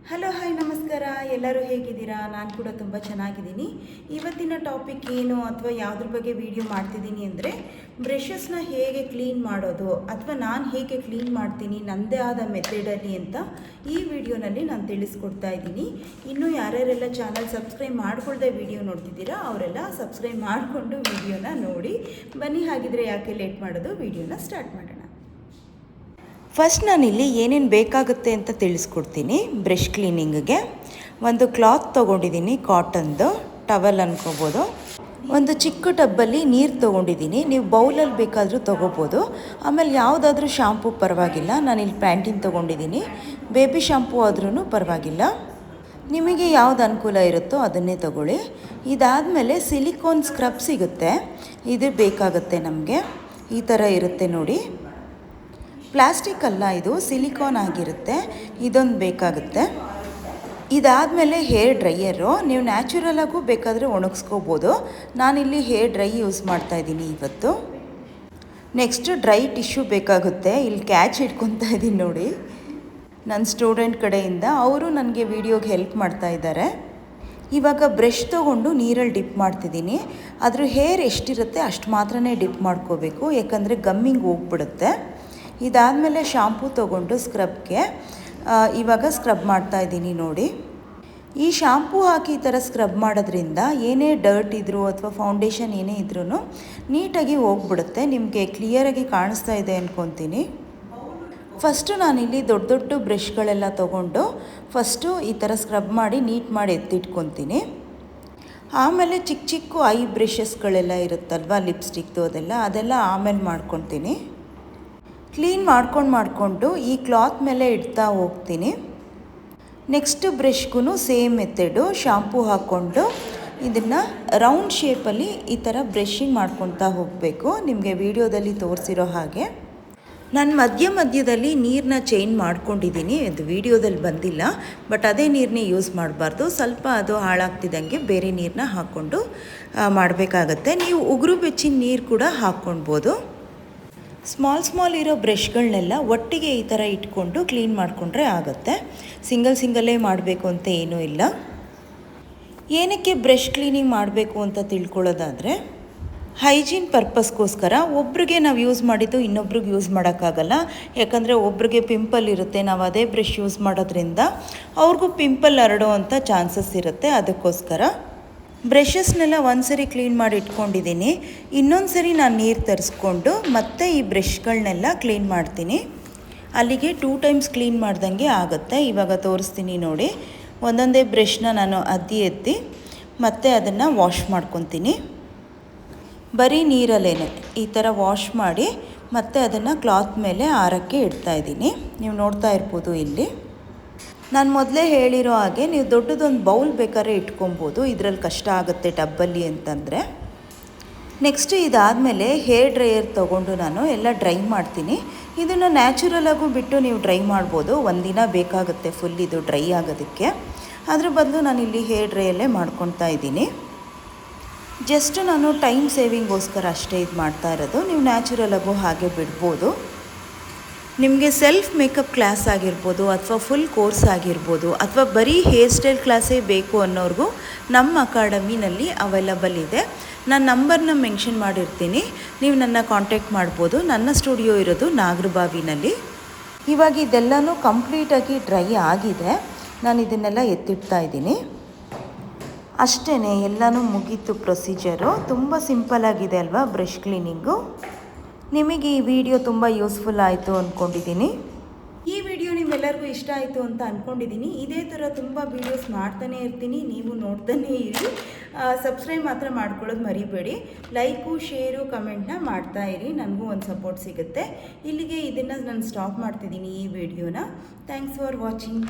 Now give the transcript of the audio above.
Hello hi ನಮಸ್ಕಾರ, ಎಲ್ಲರೂ ಹೇಗಿದ್ದೀರಾ? ನಾನು ಕೂಡ ತುಂಬ ಚೆನ್ನಾಗಿದ್ದೀನಿ. ಇವತ್ತಿನ ಟಾಪಿಕ್ ಏನು ಅಥವಾ ಯಾವುದ್ರ ಬಗ್ಗೆ ವಿಡಿಯೋ ಮಾಡ್ತಿದ್ದೀನಿ ಅಂದರೆ, ಬ್ರಷಸ್ನ ಹೇಗೆ ಕ್ಲೀನ್ ಮಾಡೋದು ಅಥವಾ ನಾನು ಹೇಗೆ ಕ್ಲೀನ್ ಮಾಡ್ತೀನಿ ನನ್ನದೇ ಆದ ಮೆಥಡಲ್ಲಿ ಅಂತ ಈ ವಿಡಿಯೋನಲ್ಲಿ ನಾನು ತಿಳಿಸ್ಕೊಡ್ತಾ ಇದ್ದೀನಿ. ಇನ್ನೂ ಯಾರ್ಯಾರೆಲ್ಲ ಚಾನಲ್ ಸಬ್ಸ್ಕ್ರೈಬ್ ಮಾಡ್ಕೊಳ್ದೆ ವಿಡಿಯೋ ನೋಡ್ತಿದ್ದೀರಾ ಅವರೆಲ್ಲ ಸಬ್ಸ್ಕ್ರೈಬ್ ಮಾಡಿಕೊಂಡು ವಿಡಿಯೋನ ನೋಡಿ. ಬನ್ನಿ, ಹಾಗಿದ್ರೆ ಯಾಕೆ ಲೇಟ್ ಮಾಡೋದು, ವಿಡಿಯೋನ ಸ್ಟಾರ್ಟ್ ಮಾಡೋಣ. ಫಸ್ಟ್ ನಾನಿಲ್ಲಿ ಏನೇನು ಬೇಕಾಗುತ್ತೆ ಅಂತ ತಿಳಿಸ್ಕೊಡ್ತೀನಿ. ಬ್ರಷ್ ಕ್ಲೀನಿಂಗಿಗೆ ಒಂದು ಕ್ಲಾತ್ ತೊಗೊಂಡಿದ್ದೀನಿ, ಕಾಟನ್ದು ಟವಲ್ ಅನ್ಕೋಬೋದು. ಒಂದು ಚಿಕ್ಕ ಟಬ್ಬಲ್ಲಿ ನೀರು ತೊಗೊಂಡಿದ್ದೀನಿ, ನೀವು ಬೌಲಲ್ಲಿ ಬೇಕಾದರೂ ತೊಗೋಬೋದು. ಆಮೇಲೆ ಯಾವುದಾದ್ರೂ ಶಾಂಪೂ ಪರವಾಗಿಲ್ಲ, ನಾನಿಲ್ಲಿ ಪ್ಯಾಂಟಿನ್ ತೊಗೊಂಡಿದ್ದೀನಿ. ಬೇಬಿ ಶಾಂಪೂ ಆದ್ರೂ ಪರವಾಗಿಲ್ಲ, ನಿಮಗೆ ಯಾವ್ದು ಅನುಕೂಲ ಇರುತ್ತೋ ಅದನ್ನೇ ತಗೊಳ್ಳಿ. ಇದಾದಮೇಲೆ ಸಿಲಿಕಾನ್ ಸ್ಕ್ರಬ್ ಸಿಗುತ್ತೆ, ಇದು ಬೇಕಾಗುತ್ತೆ ನಮಗೆ. ಈ ಥರ ಇರುತ್ತೆ ನೋಡಿ, ಪ್ಲಾಸ್ಟಿಕ್ ಅಲ್ಲ, ಇದು ಸಿಲಿಕಾನ್ ಆಗಿರುತ್ತೆ. ಇದೊಂದು ಬೇಕಾಗುತ್ತೆ. ಇದಾದಮೇಲೆ ಹೇರ್ ಡ್ರೈಯರು, ನೀವು ನ್ಯಾಚುರಲಾಗೂ ಬೇಕಾದರೆ ಒಣಗಿಸ್ಕೋಬೋದು. ನಾನಿಲ್ಲಿ ಹೇರ್ ಡ್ರೈ ಯೂಸ್ ಮಾಡ್ತಾಯಿದ್ದೀನಿ ಇವತ್ತು. ನೆಕ್ಸ್ಟ್ ಡ್ರೈ ಟಿಶ್ಯೂ ಬೇಕಾಗುತ್ತೆ. ಇಲ್ಲಿ ಕ್ಯಾಚ್ ಇಟ್ಕೊತಾ ಇದ್ದೀನಿ ನೋಡಿ, ನನ್ನ ಸ್ಟೂಡೆಂಟ್ ಕಡೆಯಿಂದ. ಅವರು ನನಗೆ ವಿಡಿಯೋಗೆ ಹೆಲ್ಪ್ ಮಾಡ್ತಾ ಇದ್ದಾರೆ. ಇವಾಗ ಬ್ರಷ್ ತೊಗೊಂಡು ನೀರಲ್ಲಿ ಡಿಪ್ ಮಾಡ್ತಿದ್ದೀನಿ. ಅದ್ರ ಹೇರ್ ಎಷ್ಟಿರುತ್ತೆ ಅಷ್ಟು ಮಾತ್ರನೇ ಡಿಪ್ ಮಾಡ್ಕೋಬೇಕು, ಯಾಕಂದರೆ ಗಮ್ಮಿಂಗ್ ಹೋಗ್ಬಿಡುತ್ತೆ. ಇದಾದಮೇಲೆ ಶಾಂಪೂ ತೊಗೊಂಡು ಸ್ಕ್ರಬ್ಗೆ ಇವಾಗ ಸ್ಕ್ರಬ್ ಮಾಡ್ತಾಯಿದ್ದೀನಿ ನೋಡಿ. ಈ ಶಾಂಪೂ ಹಾಕಿ ಈ ಥರ ಸ್ಕ್ರಬ್ ಮಾಡೋದ್ರಿಂದ ಏನೇ ಡರ್ಟ್ ಇದ್ದರೂ ಅಥವಾ ಫೌಂಡೇಶನ್ ಏನೇ ಇದ್ರೂ ನೀಟಾಗಿ ಹೋಗ್ಬಿಡುತ್ತೆ. ನಿಮಗೆ ಕ್ಲಿಯರಾಗಿ ಕಾಣಿಸ್ತಾ ಇದೆ ಅಂದ್ಕೊತೀನಿ. ಫಸ್ಟು ನಾನಿಲ್ಲಿ ದೊಡ್ಡ ದೊಡ್ಡ ಬ್ರಷ್ಗಳೆಲ್ಲ ತೊಗೊಂಡು ಫಸ್ಟು ಈ ಥರ ಸ್ಕ್ರಬ್ ಮಾಡಿ ನೀಟ್ ಮಾಡಿ ಎತ್ತಿಟ್ಕೊತೀನಿ. ಆಮೇಲೆ ಚಿಕ್ಕ ಚಿಕ್ಕ ಐ ಬ್ರಷಸ್ಗಳೆಲ್ಲ ಇರುತ್ತಲ್ವ, ಲಿಪ್ಸ್ಟಿಕ್ದು ಅದೆಲ್ಲ ಆಮೇಲೆ ಮಾಡ್ಕೊತೀನಿ. ಕ್ಲೀನ್ ಮಾಡಿಕೊಂಡು ಈ ಕ್ಲಾತ್ ಮೇಲೆ ಇಡ್ತಾ ಹೋಗ್ತೀನಿ. ನೆಕ್ಸ್ಟ್ ಬ್ರಷ್ಗೂ ಸೇಮ್ ಮೆಥಡು, ಶಾಂಪೂ ಹಾಕ್ಕೊಂಡು ಇದನ್ನು ರೌಂಡ್ ಶೇಪಲ್ಲಿ ಈ ಥರ ಬ್ರಷಿಂಗ್ ಮಾಡ್ಕೊತಾ ಹೋಗಬೇಕು, ನಿಮಗೆ ವಿಡಿಯೋದಲ್ಲಿ ತೋರಿಸಿರೋ ಹಾಗೆ. ನಾನು ಮಧ್ಯದಲ್ಲಿ ನೀರನ್ನ ಚೇಂಜ್ ಮಾಡ್ಕೊಂಡಿದ್ದೀನಿ, ಅದು ವಿಡಿಯೋದಲ್ಲಿ ಬಂದಿಲ್ಲ. ಬಟ್ ಅದೇ ನೀರನ್ನೇ ಯೂಸ್ ಮಾಡಬಾರ್ದು, ಸ್ವಲ್ಪ ಅದು ಹಾಳಾಗ್ತಿದ್ದಂಗೆ ಬೇರೆ ನೀರನ್ನ ಹಾಕ್ಕೊಂಡು ಮಾಡಬೇಕಾಗತ್ತೆ. ನೀವು ಉಗುರು ಬೆಚ್ಚಿನ ನೀರು ಕೂಡ ಹಾಕ್ಕೊಳ್ಬೋದು. ಸ್ಮಾಲ್ ಇರೋ ಬ್ರಷ್ಗಳನ್ನೆಲ್ಲ ಒಟ್ಟಿಗೆ ಈ ಥರ ಇಟ್ಕೊಂಡು ಕ್ಲೀನ್ ಮಾಡಿಕೊಂಡ್ರೆ ಆಗುತ್ತೆ. ಸಿಂಗಲ್ಲೇ ಮಾಡಬೇಕು ಅಂತ ಏನೂ ಇಲ್ಲ. ಏನಕ್ಕೆ ಬ್ರಷ್ ಕ್ಲೀನಿಂಗ್ ಮಾಡಬೇಕು ಅಂತ ತಿಳ್ಕೊಳ್ಳೋದಾದರೆ, ಹೈಜೀನ್ ಪರ್ಪಸ್ಗೋಸ್ಕರ. ಒಬ್ರಿಗೆ ನಾವು ಯೂಸ್ ಮಾಡಿದ್ದು ಇನ್ನೊಬ್ರಿಗೆ ಯೂಸ್ ಮಾಡೋಕ್ಕಾಗಲ್ಲ, ಯಾಕಂದರೆ ಒಬ್ರಿಗೆ ಪಿಂಪಲ್ ಇರುತ್ತೆ. ನಾವು ಅದೇ ಬ್ರಷ್ ಯೂಸ್ ಮಾಡೋದ್ರಿಂದ ಅವ್ರಿಗೂ ಪಿಂಪಲ್ ಹರಡೋ ಅಂಥ ಚಾನ್ಸಸ್ ಇರುತ್ತೆ. ಅದಕ್ಕೋಸ್ಕರ ಬ್ರಷಸ್ನೆಲ್ಲ ಒಂದ್ಸರಿ ಕ್ಲೀನ್ ಮಾಡಿ ಇಟ್ಕೊಂಡಿದ್ದೀನಿ. ಇನ್ನೊಂದು ಸರಿ ನಾನು ನೀರು ತರಿಸ್ಕೊಂಡು ಮತ್ತೆ ಈ ಬ್ರಷ್ಗಳನ್ನೆಲ್ಲ ಕ್ಲೀನ್ ಮಾಡ್ತೀನಿ. ಅಲ್ಲಿಗೆ 2 ಟೈಮ್ಸ್ ಕ್ಲೀನ್ ಮಾಡ್ದಂಗೆ ಆಗುತ್ತೆ. ಇವಾಗ ತೋರಿಸ್ತೀನಿ ನೋಡಿ. ಒಂದೊಂದೇ ಬ್ರಷ್ನ ನಾನು ಎತ್ತಿ ಮತ್ತೆ ಅದನ್ನು ವಾಶ್ ಮಾಡ್ಕೊತೀನಿ. ಬರೀ ನೀರಲ್ಲೇ ಈ ಥರ ವಾಶ್ ಮಾಡಿ ಮತ್ತೆ ಅದನ್ನು ಕ್ಲಾತ್ ಮೇಲೆ ಆರಕ್ಕೆ ಇಡ್ತಾಯಿದ್ದೀನಿ. ನೀವು ನೋಡ್ತಾ ಇರ್ಬೋದು ಇಲ್ಲಿ. ನಾನು ಮೊದಲೇ ಹೇಳಿರೋ ಹಾಗೆ ನೀವು ದೊಡ್ಡದೊಂದು ಬೌಲ್ ಬೇಕಾದ್ರೆ ಇಟ್ಕೊಬೋದು, ಇದರಲ್ಲಿ ಕಷ್ಟ ಆಗುತ್ತೆ ಟಬ್ಬಲ್ಲಿ ಅಂತಂದರೆ. ನೆಕ್ಸ್ಟ್ ಇದಾದಮೇಲೆ ಹೇರ್ ಡ್ರೈಯರ್ ತೊಗೊಂಡು ನಾನು ಎಲ್ಲ ಡ್ರೈ ಮಾಡ್ತೀನಿ. ಇದನ್ನು ನ್ಯಾಚುರಲಾಗೂ ಬಿಟ್ಟು ನೀವು ಡ್ರೈ ಮಾಡ್ಬೋದು, ಒಂದಿನ ಬೇಕಾಗುತ್ತೆ ಫುಲ್ ಇದು ಡ್ರೈ ಆಗೋದಕ್ಕೆ. ಅದ್ರ ಬದಲು ನಾನಿಲ್ಲಿ ಹೇರ್ ಡ್ರೈಯಲ್ಲೇ ಮಾಡ್ಕೊತಾ ಇದ್ದೀನಿ. ಜಸ್ಟ್ ನಾನು ಟೈಮ್ ಸೇವಿಂಗೋಸ್ಕರ ಅಷ್ಟೇ ಇದು ಮಾಡ್ತಾ ಇರೋದು. ನೀವು ನ್ಯಾಚುರಲಾಗೂ ಹಾಗೆ ಬಿಡ್ಬೋದು. ನಿಮಗೆ ಸೆಲ್ಫ್ ಮೇಕಪ್ ಕ್ಲಾಸ್ ಆಗಿರ್ಬೋದು ಅಥವಾ ಫುಲ್ ಕೋರ್ಸ್ ಆಗಿರ್ಬೋದು ಅಥವಾ ಬರೀ ಹೇರ್ ಸ್ಟೈಲ್ ಕ್ಲಾಸೇ ಬೇಕು ಅನ್ನೋರಿಗೂ ನಮ್ಮ ಅಕಾಡೆಮಿನಲ್ಲಿ ಅವೈಲಬಲ್ ಇದೆ. ನಾನು ನಂಬರ್ನ ಮೆನ್ಷನ್ ಮಾಡಿರ್ತೀನಿ, ನೀವು ನನ್ನ ಕಾಂಟ್ಯಾಕ್ಟ್ ಮಾಡ್ಬೋದು. ನನ್ನ ಸ್ಟುಡಿಯೋ ಇರೋದು ನಾಗರಬಾವಿನಲ್ಲಿ. ಇವಾಗ ಇದೆಲ್ಲನೂ ಕಂಪ್ಲೀಟಾಗಿ ಡ್ರೈ ಆಗಿದೆ. ನಾನು ಇದನ್ನೆಲ್ಲ ಎತ್ತಿಡ್ತಾ ಇದ್ದೀನಿ. ಅಷ್ಟೇ, ಎಲ್ಲನೂ ಮುಗೀತು ಪ್ರೊಸೀಜರು. ತುಂಬ ಸಿಂಪಲ್ಲಾಗಿದೆ ಅಲ್ವಾ ಬ್ರಷ್ ಕ್ಲೀನಿಂಗು. ನಿಮಗೆ ಈ ವಿಡಿಯೋ ತುಂಬ ಯೂಸ್ಫುಲ್ ಆಯಿತು ಅಂದ್ಕೊಂಡಿದ್ದೀನಿ. ಈ ವಿಡಿಯೋ ನಿಮ್ಮೆಲ್ಲರಿಗೂ ಇಷ್ಟ ಆಯಿತು ಅಂತ ಅಂದ್ಕೊಂಡಿದ್ದೀನಿ. ಇದೇ ಥರ ತುಂಬ ವೀಡಿಯೋಸ್ ಮಾಡ್ತಾನೇ ಇರ್ತೀನಿ, ನೀವು ನೋಡ್ತಾನೇ ಇರಿ. ಸಬ್ಸ್ಕ್ರೈಬ್ ಮಾತ್ರ ಮಾಡ್ಕೊಳ್ಳೋದು ಮರಿಬೇಡಿ. ಲೈಕು, ಶೇರು, ಕಮೆಂಟ್ನ ಮಾಡ್ತಾ ಇರಿ, ನನಗೂ ಒಂದು ಸಪೋರ್ಟ್ ಸಿಗುತ್ತೆ. ಇಲ್ಲಿಗೆ ಇದನ್ನು ನಾನು ಸ್ಟಾಪ್ ಮಾಡ್ತಿದ್ದೀನಿ ಈ ವಿಡಿಯೋನ. Thanks for watching.